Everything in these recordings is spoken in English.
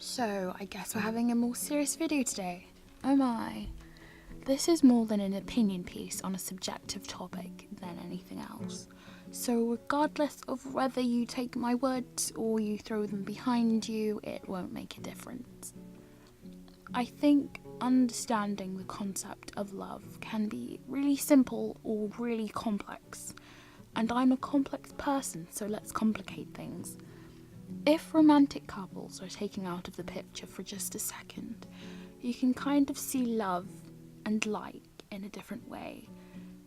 So, I guess we're having a more serious video today. Oh my. This is more than an opinion piece on a subjective topic than anything else. So, regardless of whether you take my words or you throw them behind you, it won't make a difference. I think understanding the concept of love can be really simple or really complex. And I'm a complex person, so let's complicate things. If romantic couples are taken out of the picture for just a second, you can kind of see love and like in a different way.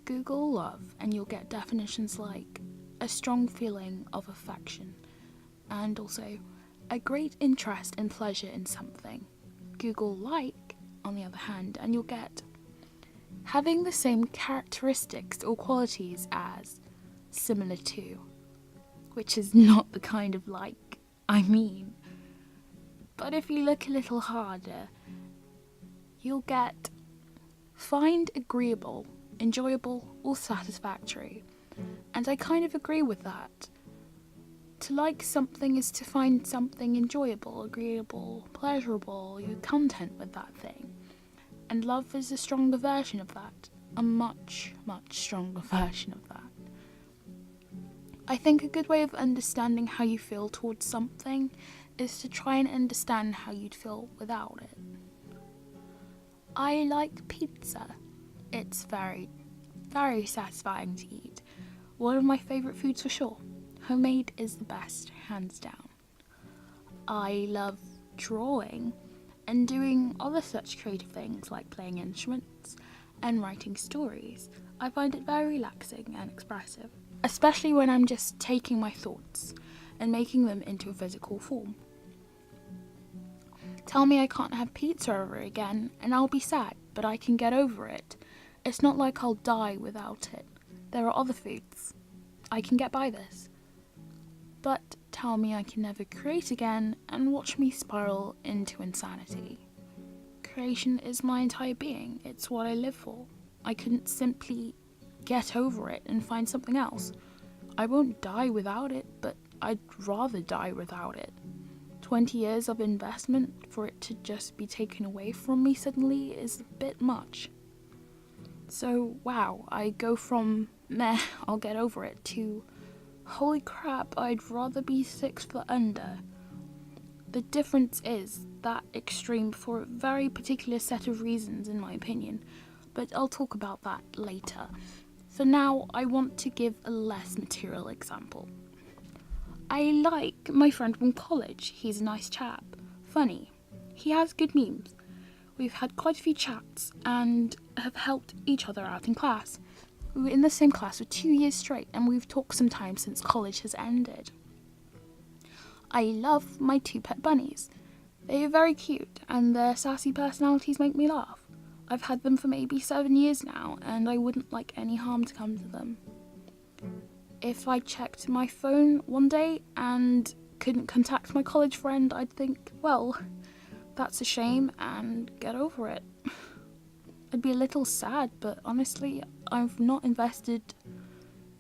Google love and you'll get definitions like a strong feeling of affection and also a great interest and pleasure in something. Google like, on the other hand, and you'll get having the same characteristics or qualities as, similar to, which is not the kind of like I mean. But if you look a little harder, you'll get find agreeable, enjoyable, or satisfactory. And I kind of agree with that. To like something is to find something enjoyable, agreeable, pleasurable, you're content with that thing. And love is a stronger version of that. A much, much stronger version of that. I think a good way of understanding how you feel towards something is to try and understand how you'd feel without it. I like pizza. It's very, very satisfying to eat. One of my favourite foods for sure. Homemade is the best, hands down. I love drawing and doing other such creative things like playing instruments and writing stories. I find it very relaxing and expressive, especially when I'm just taking my thoughts and making them into a physical form. Tell me I can't have pizza ever again and I'll be sad, but I can get over it. It's not like I'll die without it. There are other foods. I can get by this. But tell me I can never create again and watch me spiral into insanity. Creation is my entire being. It's what I live for. I couldn't simply get over it and find something else. I won't die without it, but I'd rather die without it. 20 years of investment for it to just be taken away from me suddenly is a bit much. So, wow, I go from meh, I'll get over it, to holy crap, I'd rather be 6 foot under. The difference is that extreme for a very particular set of reasons, in my opinion, but I'll talk about that later. For now, I want to give a less material example. I like my friend from college. He's a nice chap. Funny. He has good memes. We've had quite a few chats and have helped each other out in class. We were in the same class for 2 years straight and we've talked sometimes since college has ended. I love my 2 pet bunnies. They are very cute and their sassy personalities make me laugh. I've had them for maybe 7 years now and I wouldn't like any harm to come to them. If I checked my phone one day and couldn't contact my college friend, I'd think, well, that's a shame and get over it. I'd be a little sad, but honestly, I've not invested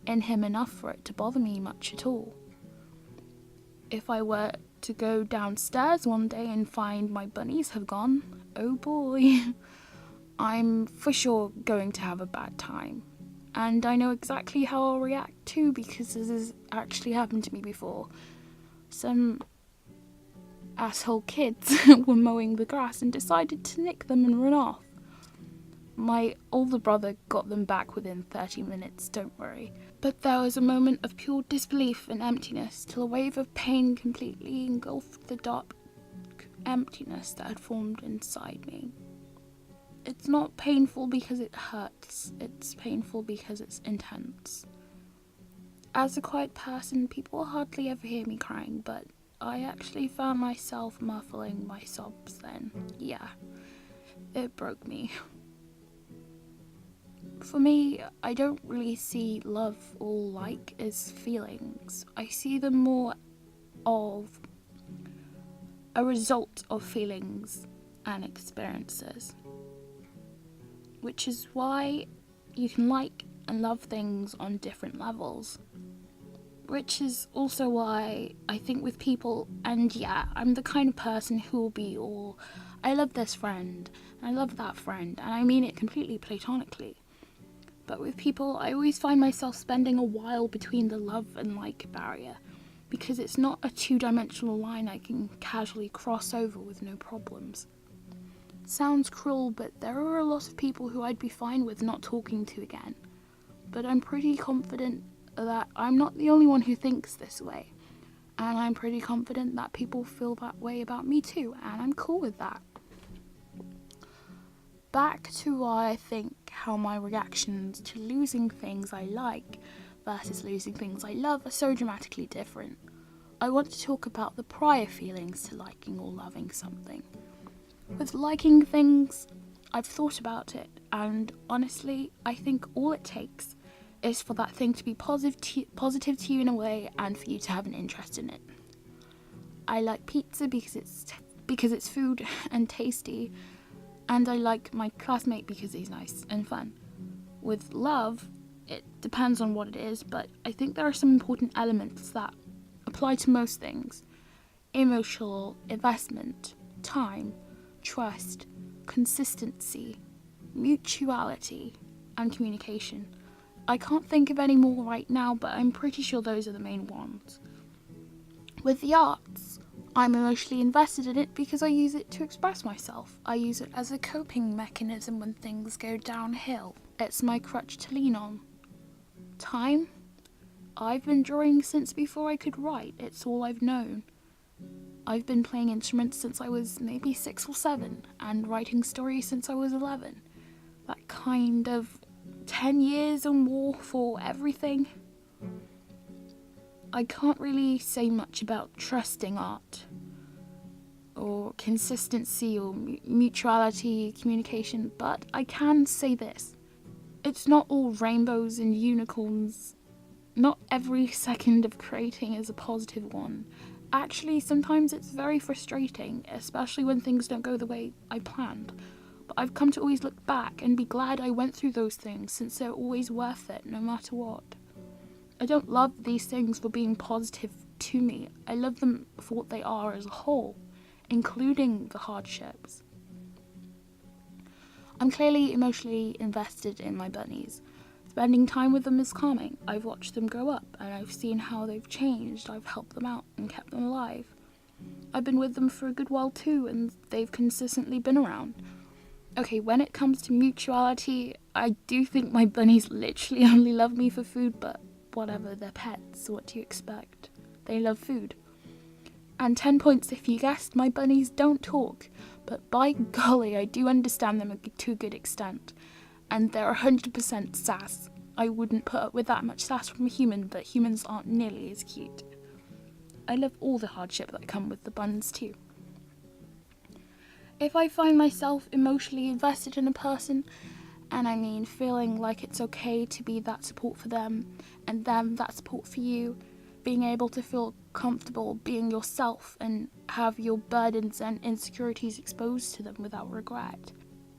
in him enough for it to bother me much at all. If I were to go downstairs one day and find my bunnies have gone, oh boy, I'm for sure going to have a bad time. And I know exactly how I'll react too, because this has actually happened to me before. Some asshole kids were mowing the grass and decided to nick them and run off. My older brother got them back within 30 minutes, don't worry. But there was a moment of pure disbelief and emptiness till a wave of pain completely engulfed the dark emptiness that had formed inside me. It's not painful because it hurts, it's painful because it's intense. As a quiet person, people hardly ever hear me crying, but I actually found myself muffling my sobs then. Yeah, it broke me. For me, I don't really see love or like as feelings. I see them more of a result of feelings and experiences. Which is why you can like and love things on different levels. which is also why I think with people, and yeah, I'm the kind of person who will be all, I love this friend, and I love that friend, and I mean it completely platonically. But with people, I always find myself spending a while between the love and like barrier, because it's not a two-dimensional line I can casually cross over with no problems. Sounds cruel, but there are a lot of people who I'd be fine with not talking to again. But I'm pretty confident that I'm not the only one who thinks this way. And I'm pretty confident that people feel that way about me too, and I'm cool with that. Back to why I think how my reactions to losing things I like versus losing things I love are so dramatically different. I want to talk about the prior feelings to liking or loving something. With liking things, I've thought about it, and honestly, I think all it takes is for that thing to be positive to you in a way, and for you to have an interest in it. I like pizza because it's food and tasty, and I like my classmate because he's nice and fun. With love, it depends on what it is, but I think there are some important elements that apply to most things. Emotional investment, time, trust, consistency, mutuality, and communication. I can't think of any more right now, but I'm pretty sure those are the main ones. With the arts, I'm emotionally invested in it because I use it to express myself. I use it as a coping mechanism when things go downhill. It's my crutch to lean on. Time? I've been drawing since before I could write. It's all I've known. I've been playing instruments since I was maybe 6 or 7, and writing stories since I was 11. That kind of 10 years or more for everything. I can't really say much about trusting art, or consistency, or mutuality, communication, but I can say this. It's not all rainbows and unicorns. Not every second of creating is a positive one. Actually, sometimes it's very frustrating, especially when things don't go the way I planned. But I've come to always look back and be glad I went through those things, since they're always worth it, no matter what. I don't love these things for being positive to me. I love them for what they are as a whole, including the hardships. I'm clearly emotionally invested in my bunnies. Spending time with them is calming. I've watched them grow up, and I've seen how they've changed. I've helped them out and kept them alive. I've been with them for a good while too, and they've consistently been around. Okay, when it comes to mutuality, I do think my bunnies literally only love me for food, but whatever, they're pets, what do you expect? They love food. And 10 points if you guessed, my bunnies don't talk, but by golly, I do understand them to a good extent. And they're 100% sass. I wouldn't put up with that much sass from a human, but humans aren't nearly as cute. I love all the hardship that come with the buns too. If I find myself emotionally invested in a person, and I mean feeling like it's okay to be that support for them, and them that support for you, being able to feel comfortable being yourself and have your burdens and insecurities exposed to them without regret.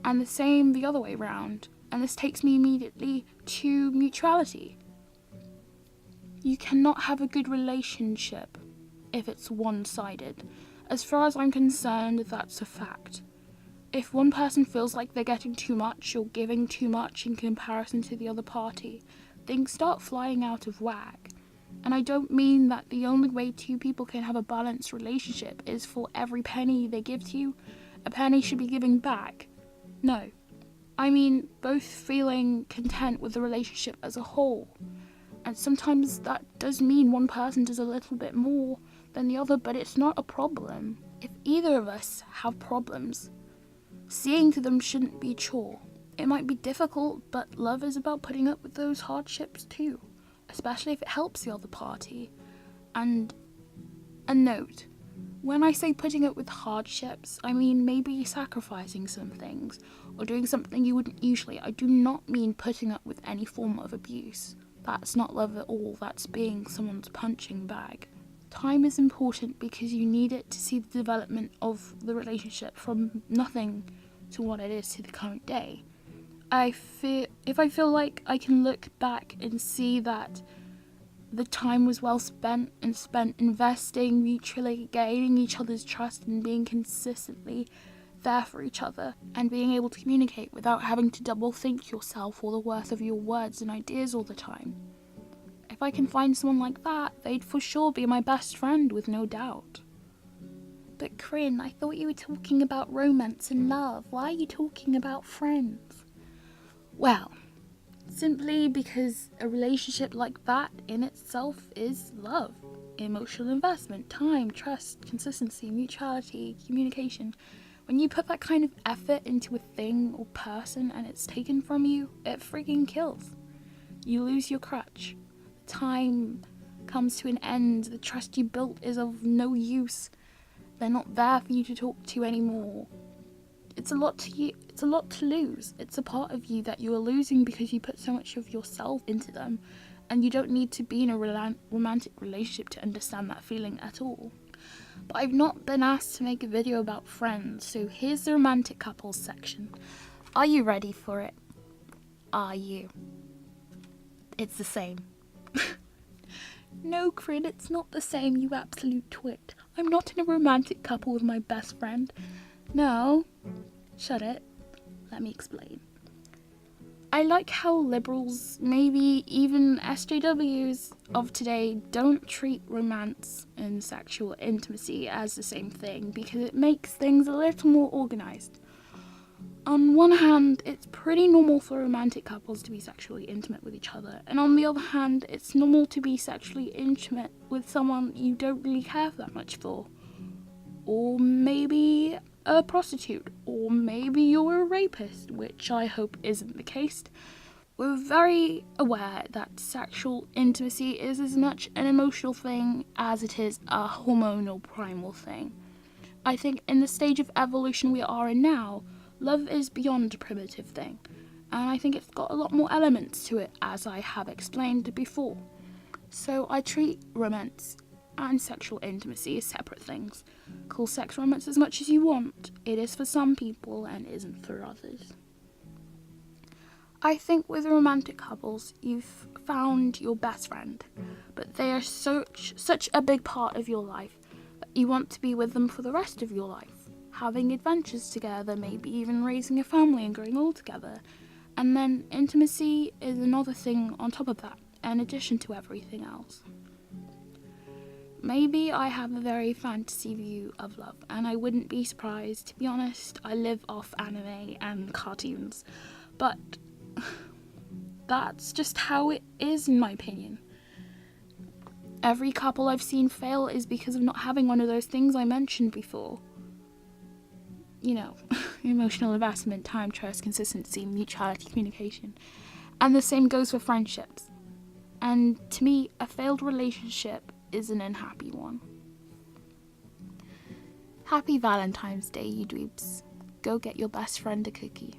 And the same the other way round. And this takes me immediately to mutuality. You cannot have a good relationship if it's one-sided. As far as I'm concerned, that's a fact. If one person feels like they're getting too much or giving too much in comparison to the other party, things start flying out of whack. And I don't mean that the only way two people can have a balanced relationship is for every penny they give to you, a penny should be giving back. No. I mean both feeling content with the relationship as a whole. And sometimes that does mean one person does a little bit more than the other, but it's not a problem. If either of us have problems, seeing to them shouldn't be a chore. It might be difficult, but love is about putting up with those hardships too, especially if it helps the other party. And a note, when I say putting up with hardships, I mean maybe sacrificing some things, or doing something you wouldn't usually. I do not mean putting up with any form of abuse. That's not love at all, that's being someone's punching bag. Time is important because you need it to see the development of the relationship from nothing to what it is to the current day. If I feel like I can look back and see that the time was well spent and spent investing, mutually gaining each other's trust and being consistently there for each other and being able to communicate without having to double think yourself or the worth of your words and ideas all the time. If I can find someone like that, they'd for sure be my best friend with no doubt. But Corinne, I thought you were talking about romance and love. Why are you talking about friends? Well, simply because a relationship like that in itself is love. Emotional investment, time, trust, consistency, mutuality, communication. When you put that kind of effort into a thing or person and it's taken from you, it freaking kills. You lose your crutch. Time comes to an end. The trust you built is of no use. They're not there for you to talk to anymore. It's a lot to lose. It's a part of you that you are losing because you put so much of yourself into them, and you don't need to be in a romantic relationship to understand that feeling at all. But I've not been asked to make a video about friends, so here's the romantic couples section. Are you ready for it? Are you? It's the same. No, Corinne, it's not the same, you absolute twit. I'm not in a romantic couple with my best friend. No. Shut it. Let me explain. I like how liberals, maybe even SJWs of today, don't treat romance and sexual intimacy as the same thing because it makes things a little more organised. On one hand, it's pretty normal for romantic couples to be sexually intimate with each other, and on the other hand, it's normal to be sexually intimate with someone you don't really care that much for. Or maybe a prostitute, or maybe you're a rapist, which I hope isn't the case. We're very aware that sexual intimacy is as much an emotional thing as it is a hormonal primal thing. I think in the stage of evolution we are in now, love is beyond a primitive thing, and I think it's got a lot more elements to it, as I have explained before. So I treat romance and sexual intimacy as separate things. Call sex romance as much as you want. It is for some people and isn't for others. I think with romantic couples, you've found your best friend, but they are such a big part of your life that you want to be with them for the rest of your life. Having adventures together, maybe even raising a family and growing old together. And then intimacy is another thing on top of that, in addition to everything else. Maybe I have a very fantasy view of love, and I wouldn't be surprised. To be honest, I live off anime and cartoons, but that's just how it is in my opinion. Every couple I've seen fail is because of not having one of those things I mentioned before. You know, emotional investment, time, trust, consistency, mutuality, communication. And the same goes for friendships. And to me, a failed relationship is an unhappy one. Happy Valentine's Day, you dweebs. Go get your best friend a cookie.